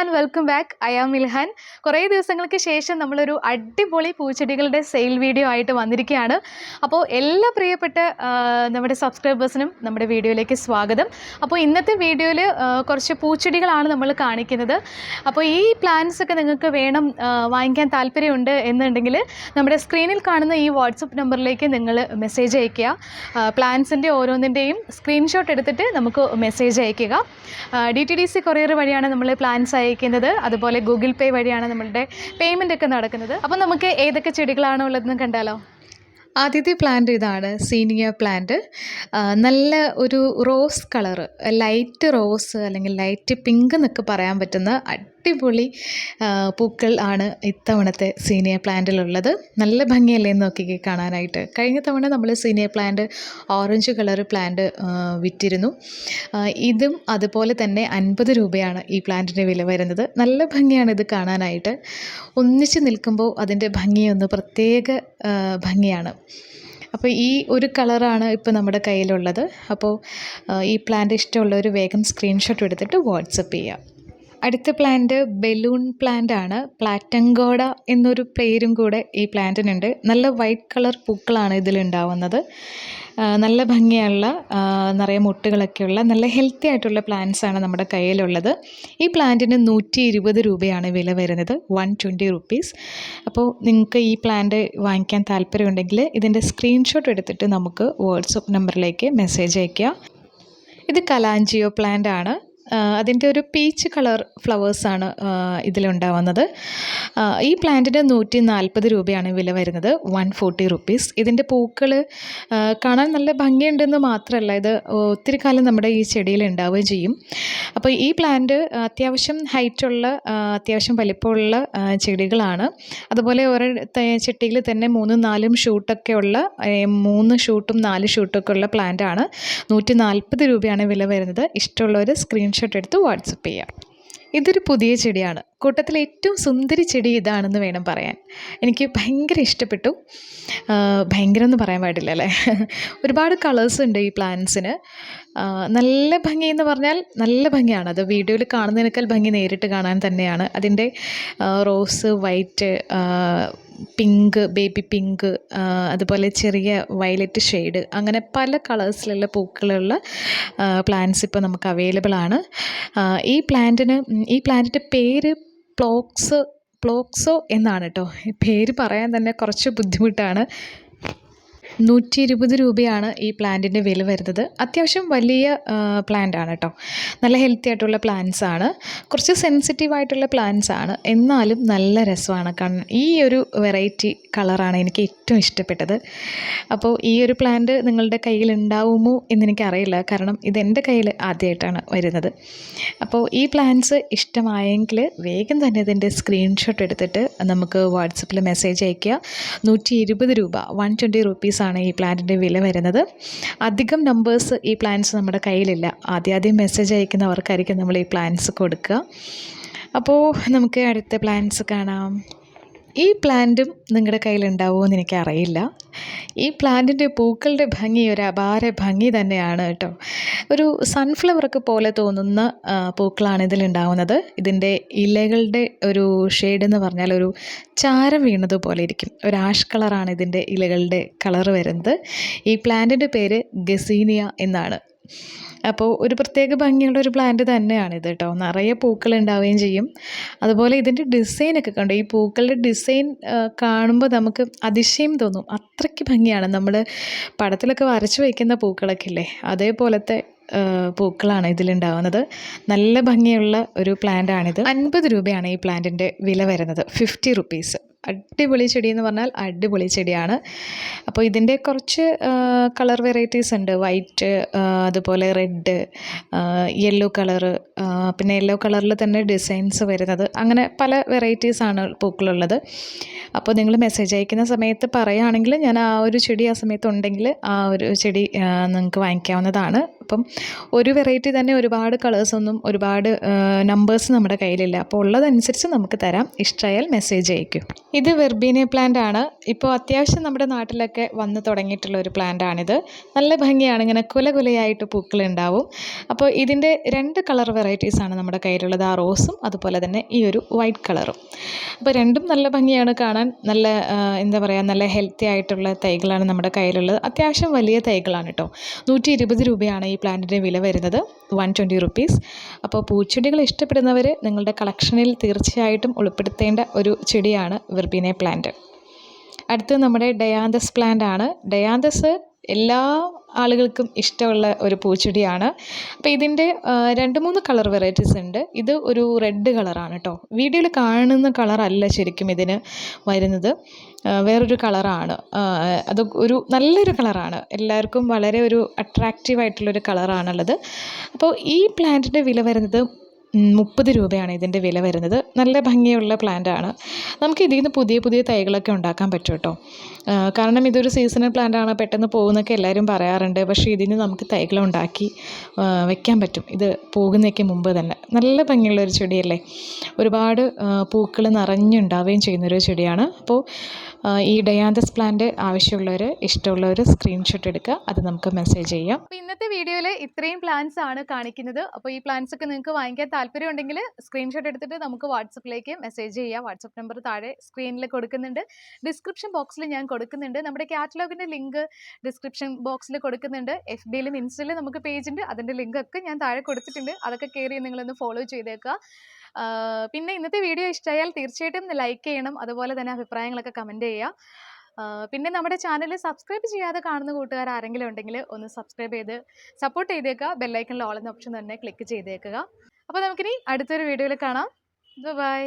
and welcome back. I am Ilhan. കുറേ ദിവസങ്ങൾക്ക് ശേഷം നമ്മളൊരു അടിപൊളി പൂച്ചെടികളുടെ സെയിൽ വീഡിയോ ആയിട്ട് വന്നിരിക്കുകയാണ്. അപ്പോൾ എല്ലാ പ്രിയപ്പെട്ട നമ്മുടെ സബ്സ്ക്രൈബേഴ്സിനും നമ്മുടെ വീഡിയോയിലേക്ക് സ്വാഗതം. അപ്പോൾ ഇന്നത്തെ വീഡിയോയിൽ കുറച്ച് പൂച്ചെടികളാണ് നമ്മൾ കാണിക്കുന്നത്. അപ്പോൾ ഈ പ്ലാന്റ്സ് ഒക്കെ നിങ്ങൾക്ക് വേണം വാങ്ങിക്കാൻ താല്പര്യമുണ്ട് എന്നുണ്ടെങ്കിൽ നമ്മുടെ സ്ക്രീനിൽ കാണുന്ന ഈ വാട്സപ്പ് നമ്പറിലേക്ക് നിങ്ങൾ മെസ്സേജ് അയയ്ക്കുക. പ്ലാന്റ്സിൻ്റെ ഓരോന്നിൻ്റെയും സ്ക്രീൻഷോട്ട് എടുത്തിട്ട് നമുക്ക് മെസ്സേജ് അയയ്ക്കുക. DTDC കൊറിയർ വഴിയാണ് നമ്മൾ പ്ലാൻസ് അയക്കുന്നത്. അതുപോലെ ഗൂഗിൾ പേ വഴിയാണ് നമ്മളുടെ പേയ്മെൻ്റ് ഒക്കെ നടക്കുന്നത്. അപ്പോൾ നമുക്ക് ഏതൊക്കെ ചെടികളാണ് ഉള്ളതെന്ന് കണ്ടാലോ. ആദ്യത്തെ പ്ലാന്റ് ഇതാണ്, സീനിയർ പ്ലാന്റ്. നല്ല ഒരു റോസ് കളറ്, ലൈറ്റ് റോസ് അല്ലെങ്കിൽ ലൈറ്റ് പിങ്ക് എന്നൊക്കെ പറയാൻ പറ്റുന്ന അടിപൊളി പൂക്കൾ ആണ് ഇത്തവണത്തെ സീനിയർ പ്ലാന്റിലുള്ളത്. നല്ല ഭംഗിയല്ലേ നോക്കി കാണാനായിട്ട്. കഴിഞ്ഞ തവണ നമ്മൾ senior plant orange colour plant വിറ്റിരുന്നു. ഇതും അതുപോലെ തന്നെ 50 രൂപയാണ് ഈ പ്ലാന്റിൻ്റെ വില വരുന്നത്. നല്ല ഭംഗിയാണ് ഇത് കാണാനായിട്ട്. ഒന്നിച്ച് നിൽക്കുമ്പോൾ അതിൻ്റെ ഭംഗിയൊന്ന് പ്രത്യേക ഭംഗിയാണ്. അപ്പോൾ ഈ ഒരു കളറാണ് ഇപ്പോൾ നമ്മുടെ കയ്യിലുള്ളത്. അപ്പോൾ ഈ പ്ലാന്റ് ഇഷ്ടമുള്ളവർ വേഗം സ്ക്രീൻഷോട്ട് എടുത്തിട്ട് വാട്സപ്പ് ചെയ്യുക. അടുത്ത പ്ലാന്റ് ബലൂൺ പ്ലാന്റ് ആണ്. പ്ലാറ്റങ്കോഡ എന്നൊരു പേരും കൂടെ ഈ പ്ലാന്റിനുണ്ട്. നല്ല വൈറ്റ് കളർ പൂക്കളാണ് ഇതിലുണ്ടാവുന്നത്. നല്ല ഭംഗിയുള്ള നിറയെ മുട്ടുകളൊക്കെയുള്ള നല്ല ഹെൽത്തി ആയിട്ടുള്ള പ്ലാന്റ്സ് ആണ് നമ്മുടെ കയ്യിലുള്ളത്. ഈ പ്ലാന്റിന് 120 രൂപയാണ് വില വരുന്നത്, 120 റുപ്പീസ്. അപ്പോൾ നിങ്ങൾക്ക് ഈ പ്ലാന്റ് വാങ്ങിക്കാൻ താല്പര്യമുണ്ടെങ്കിൽ ഇതിൻ്റെ സ്ക്രീൻഷോട്ട് എടുത്തിട്ട് നമുക്ക് വാട്സപ്പ് നമ്പറിലേക്ക് മെസ്സേജ് അയയ്ക്കുക. ഇത് കലാഞ്ചിയോ പ്ലാന്റ് ആണ്. അതിൻ്റെ ഒരു പീച്ച് കളർ ഫ്ലവേഴ്സാണ് ഇതിലുണ്ടാവുന്നത്. ഈ പ്ലാന്റിന് 140 രൂപയാണ് വില വരുന്നത്, 140 റുപ്പീസ്. ഇതിൻ്റെ പൂക്കൾ കാണാൻ നല്ല ഭംഗിയുണ്ടെന്ന് മാത്രമല്ല, ഇത് ഒത്തിരി കാലം നമ്മുടെ ഈ ചെടിയിൽ ഉണ്ടാവുകയും ചെയ്യും. അപ്പോൾ ഈ പ്ലാന്റ് അത്യാവശ്യം ഹൈറ്റുള്ള, അത്യാവശ്യം വലിപ്പമുള്ള ചെടികളാണ്. അതുപോലെ ഓരോ ചെടിയിൽ തന്നെ 3-4 ഷൂട്ടൊക്കെ ഉള്ള, 3 ഷൂട്ടും 4 ഷൂട്ടൊക്കെ ഉള്ള പ്ലാന്റാണ്. 140 രൂപയാണ് വില വരുന്നത്. ഇഷ്ടമുള്ളവർ സ്ക്രീൻഷോട്ട് എടുത്ത് വാട്സപ്പ് ചെയ്യാം. ഇതൊരു പുതിയ ചെടിയാണ്. കൂട്ടത്തിൽ ഏറ്റവും സുന്ദരി ചെടി ഇതാണെന്ന് വേണം പറയാൻ. എനിക്ക് ഭയങ്കര ഇഷ്ടപ്പെട്ടു. ഭയങ്കര എന്ന് പറയാൻ പാടില്ല അല്ലേ. ഒരുപാട് കളേഴ്സ് ഉണ്ട് ഈ പ്ലാന്റ്സിന്. നല്ല ഭംഗി എന്ന് പറഞ്ഞാൽ നല്ല ഭംഗിയാണ്. അത് വീഡിയോയിൽ കാണുന്നതിനേക്കാൾ ഭംഗി നേരിട്ട് കാണാൻ തന്നെയാണ്. അതിൻ്റെ rose, white, pink, baby pink, അതുപോലെ ചെറിയ വയലറ്റ് ഷെയ്ഡ്, അങ്ങനെ പല കളേഴ്സിലുള്ള പൂക്കളുള്ള പ്ലാന്റ്സ് ഇപ്പോൾ നമുക്ക് അവൈലബിൾ ആണ്. ഈ പ്ലാന്റിൻ്റെ പേര് പ്ലോക്സോ എന്നാണ് കേട്ടോ. ഈ പേര് പറയാൻ തന്നെ കുറച്ച് ബുദ്ധിമുട്ടാണ്. 120 രൂപയാണ് ഈ പ്ലാന്റിൻ്റെ വില വരുന്നത്. അത്യാവശ്യം വലിയ പ്ലാന്റ് ആണ് കേട്ടോ. നല്ല ഹെൽത്തി ആയിട്ടുള്ള പ്ലാന്റ്സ് ആണ്. കുറച്ച് സെൻസിറ്റീവ് ആയിട്ടുള്ള പ്ലാന്റ്സ് ആണ്, എന്നാലും നല്ല രസമാണ് കാണാൻ. ഈ ഒരു വെറൈറ്റി കളറാണ് എനിക്ക് ഏറ്റവും ഇഷ്ടപ്പെട്ടത്. അപ്പോൾ ഈ ഒരു പ്ലാന്റ് നിങ്ങളുടെ കയ്യിൽ ഉണ്ടാവുമോ എന്നെനിക്കറിയില്ല, കാരണം ഇതെൻ്റെ കയ്യിൽ ആദ്യമായിട്ടാണ് വരുന്നത്. അപ്പോൾ ഈ പ്ലാന്റ്സ് ഇഷ്ടമായെങ്കിൽ വേഗം തന്നെ ഇതിൻ്റെ സ്ക്രീൻഷോട്ട് എടുത്തിട്ട് നമുക്ക് വാട്സപ്പിൽ മെസ്സേജ് അയയ്ക്കുക. 120 രൂപ, 120 റുപ്പീസാണ് ഈ പ്ലാന്റിൻ്റെ വില വരുന്നത്. അധികം നമ്പേഴ്സ് ഈ പ്ലാന്റ്സ് നമ്മുടെ കയ്യിലില്ല. ആദ്യം മെസ്സേജ് അയക്കുന്നവർക്കായിരിക്കും നമ്മൾ ഈ പ്ലാന്റ്സ് കൊടുക്കുക. അപ്പോൾ നമുക്ക് അടുത്ത പ്ലാന്റ്സ് കാണാം. ഈ പ്ലാന്റും നിങ്ങളുടെ കയ്യിലുണ്ടാവുമോ എന്ന് എനിക്കറിയില്ല. ഈ പ്ലാന്റിൻ്റെ പൂക്കളുടെ ഭംഗി ഒരു അപാര ഭംഗി തന്നെയാണ് കേട്ടോ. ഒരു സൺഫ്ലവറൊക്കെ പോലെ തോന്നുന്ന പൂക്കളാണ് ഇതിലുണ്ടാവുന്നത്. ഇതിൻ്റെ ഇലകളുടെ ഒരു ഷെയ്ഡ് എന്ന് പറഞ്ഞാൽ ഒരു ചാരം വീണതുപോലെ ഇരിക്കും. ഒരു ആഷ് കളറാണ് ഇതിൻ്റെ ഇലകളുടെ കളർ വരുന്നത്. ഈ പ്ലാന്റിൻ്റെ പേര് ഗസീനിയ എന്നാണ്. അപ്പോൾ ഒരു പ്രത്യേക ഭംഗിയുള്ള ഒരു പ്ലാന്റ് തന്നെയാണിത് കേട്ടോ. നിറയെ പൂക്കൾ ഉണ്ടാവുകയും ചെയ്യും. അതുപോലെ ഇതിൻ്റെ ഡിസൈനൊക്കെ കണ്ടോ. ഈ പൂക്കളുടെ ഡിസൈൻ കാണുമ്പോൾ നമുക്ക് അതിശയം തോന്നും. അത്രയ്ക്ക് ഭംഗിയാണ്. നമ്മൾ പടത്തിലൊക്കെ വരച്ച് വയ്ക്കുന്ന പൂക്കളൊക്കെ ഇല്ലേ, അതേപോലത്തെ പൂക്കളാണ് ഇതിലുണ്ടാവുന്നത്. നല്ല ഭംഗിയുള്ള ഒരു പ്ലാന്റാണിത്. 50 രൂപയാണ് ഈ പ്ലാന്റിൻ്റെ വില വരുന്നത്, 50 റുപ്പീസ്. അടിപൊളി ചെടി എന്ന് പറഞ്ഞാൽ അടിപൊളി ചെടിയാണ്. അപ്പോൾ ഇതിൻ്റെ കുറച്ച് കളർ വെറൈറ്റീസ് ഉണ്ട്. വൈറ്റ്, അതുപോലെ റെഡ്, യെല്ലോ കളറ്, പിന്നെ യെല്ലോ കളറിൽ തന്നെ ഡിസൈൻസ് വരുന്നത്, അങ്ങനെ പല വെറൈറ്റീസാണ് പൂക്കളുള്ളത്. അപ്പോൾ നിങ്ങൾ മെസ്സേജ് അയക്കുന്ന സമയത്ത് പറയുകയാണെങ്കിൽ ഞാൻ ആ ഒരു ചെടി ആ സമയത്ത് ഉണ്ടെങ്കിൽ ആ ഒരു ചെടി നിങ്ങൾക്ക് വാങ്ങിക്കാവുന്നതാണ്. അപ്പം ഒരു വെറൈറ്റി തന്നെ ഒരുപാട് കളേഴ്സൊന്നും ഒരുപാട് നമ്പേഴ്സ് നമ്മുടെ കയ്യിലില്ല. അപ്പോൾ ഉള്ളതനുസരിച്ച് നമുക്ക് തരാം. ഇഷ്ടമായാൽ മെസ്സേജ് അയയ്ക്കും. ഇത് വെർബീനിയ പ്ലാന്റ് ആണ്. ഇപ്പോൾ അത്യാവശ്യം നമ്മുടെ നാട്ടിലൊക്കെ വന്ന് തുടങ്ങിയിട്ടുള്ള ഒരു പ്ലാന്റ് ആണിത്. നല്ല ഭംഗിയാണ്, ഇങ്ങനെ കുല കുലയായിട്ട് പൂക്കളുണ്ടാവും. അപ്പോൾ ഇതിൻ്റെ 2 കളർ വെറൈറ്റീസാണ് നമ്മുടെ കയ്യിലുള്ളത്, ആ റോസും അതുപോലെ തന്നെ ഈ ഒരു വൈറ്റ് കളറും. അപ്പോൾ രണ്ടും നല്ല ഭംഗിയാണ് കാണാൻ. നല്ല എന്താ പറയുക, നല്ല ഹെൽത്തി ആയിട്ടുള്ള തൈകളാണ് നമ്മുടെ കയ്യിലുള്ളത്. അത്യാവശ്യം വലിയ തൈകളാണ് കേട്ടോ. 120 രൂപയാണ് ഈ പ്ലാന്റിൻ്റെ വില വരുന്നത്, 120 റുപ്പീസ്. അപ്പോൾ പൂച്ചെടികൾ ഇഷ്ടപ്പെടുന്നവർ നിങ്ങളുടെ കളക്ഷനിൽ തീർച്ചയായിട്ടും ഉൾപ്പെടുത്തേണ്ട ഒരു ചെടിയാണ് വെർബീനിയ പ്ലാന്റ്. അടുത്ത് നമ്മുടെ ഡയാന്തസ് പ്ലാന്റ് ആണ്. ഡയാന്തസ് എല്ലാ ആളുകൾക്കും ഇഷ്ടമുള്ള ഒരു പൂച്ചെടിയാണ്. അപ്പോൾ ഇതിൻ്റെ 2-3 കളർ വെറൈറ്റീസ് ഉണ്ട്. ഇത് ഒരു റെഡ് കളറാണ് കേട്ടോ. വീഡിയോയിൽ കാണുന്ന കളറല്ല ശരിക്കും ഇതിന് വരുന്നത്, വേറൊരു കളറാണ്. അത് ഒരു നല്ലൊരു കളറാണ്, എല്ലാവർക്കും വളരെ ഒരു അട്രാക്റ്റീവ് ആയിട്ടുള്ളൊരു കളറാണുള്ളത്. അപ്പോൾ ഈ പ്ലാന്റിൻ്റെ വില വരുന്നത് 30 രൂപയാണ് ഇതിൻ്റെ വില വരുന്നത്. നല്ല ഭംഗിയുള്ള പ്ലാന്റ് ആണ്. നമുക്ക് ഇതിൽ നിന്ന് പുതിയ പുതിയ തൈകളൊക്കെ ഉണ്ടാക്കാൻ പറ്റും കേട്ടോ. കാരണം ഇതൊരു സീസണൽ പ്ലാന്റ് ആണ്, പെട്ടെന്ന് പോകുന്നൊക്കെ എല്ലാവരും പറയാറുണ്ട്. പക്ഷേ ഇതിന് നമുക്ക് തൈകളുണ്ടാക്കി വെക്കാൻ പറ്റും, ഇത് പോകുന്നതൊക്കെ മുമ്പ് തന്നെ. നല്ല ഭംഗിയുള്ളൊരു ചെടിയല്ലേ, ഒരുപാട് പൂക്കൾ നിറഞ്ഞുണ്ടാവുകയും ചെയ്യുന്നൊരു ചെടിയാണ്. അപ്പോൾ ഈ ഡയാന്തസ് പ്ലാന്റ് ആവശ്യമുള്ളവർ, ഇഷ്ടമുള്ളവർ സ്ക്രീൻഷോട്ട് എടുക്കുക, അത് നമുക്ക് മെസ്സേജ് ചെയ്യാം. അപ്പോൾ ഇന്നത്തെ വീഡിയോയിൽ ഇത്രയും പ്ലാന്റ്സ് ആണ് കാണിക്കുന്നത്. അപ്പോൾ ഈ പ്ലാന്റ്സ് ഒക്കെ നിങ്ങൾക്ക് വാങ്ങിക്കാൻ താല്പര്യം ഉണ്ടെങ്കിൽ സ്ക്രീൻഷോട്ട് എടുത്തിട്ട് നമുക്ക് വാട്സപ്പിലേക്ക് മെസ്സേജ് ചെയ്യാം. വാട്സപ്പ് നമ്പർ താഴെ സ്ക്രീനിൽ കൊടുക്കുന്നുണ്ട്, ഡിസ്ക്രിപ്ഷൻ ബോക്സിൽ ഞാൻ കൊടുക്കുന്നുണ്ട്. നമ്മുടെ കാറ്റലോഗിൻ്റെ ലിങ്ക് ഡിസ്ക്രിപ്ഷൻ ബോക്സിൽ കൊടുക്കുന്നുണ്ട്. FBയിലും ഇൻസ്റ്റയിലും നമുക്ക് പേജ് ഉണ്ട്, അതിൻ്റെ ലിങ്ക് ഒക്കെ ഞാൻ താഴെ കൊടുത്തിട്ടുണ്ട്. അതൊക്കെ കയറി നിങ്ങളൊന്ന് ഫോളോ ചെയ്തേക്കുക. പിന്നെ ഇന്നത്തെ വീഡിയോ ഇഷ്ടമായാൽ തീർച്ചയായിട്ടും ലൈക്ക് ചെയ്യണം, അതുപോലെ തന്നെ അഭിപ്രായങ്ങളൊക്കെ കമൻറ്റ് ചെയ്യുക. പിന്നെ നമ്മുടെ ചാനൽ സബ്സ്ക്രൈബ് ചെയ്യാതെ കാണുന്ന കൂട്ടുകാർ ആരെങ്കിലും ഉണ്ടെങ്കിൽ ഒന്ന് സബ്സ്ക്രൈബ് ചെയ്ത് സപ്പോർട്ട് ചെയ്തേക്കുക. ബെല്ലൈക്കണിൽ ഓൾ എന്ന ഓപ്ഷൻ തന്നെ ക്ലിക്ക് ചെയ്തേക്കുക. അപ്പോൾ നമുക്കിനി അടുത്തൊരു വീഡിയോയിൽ കാണാം. ബൈ.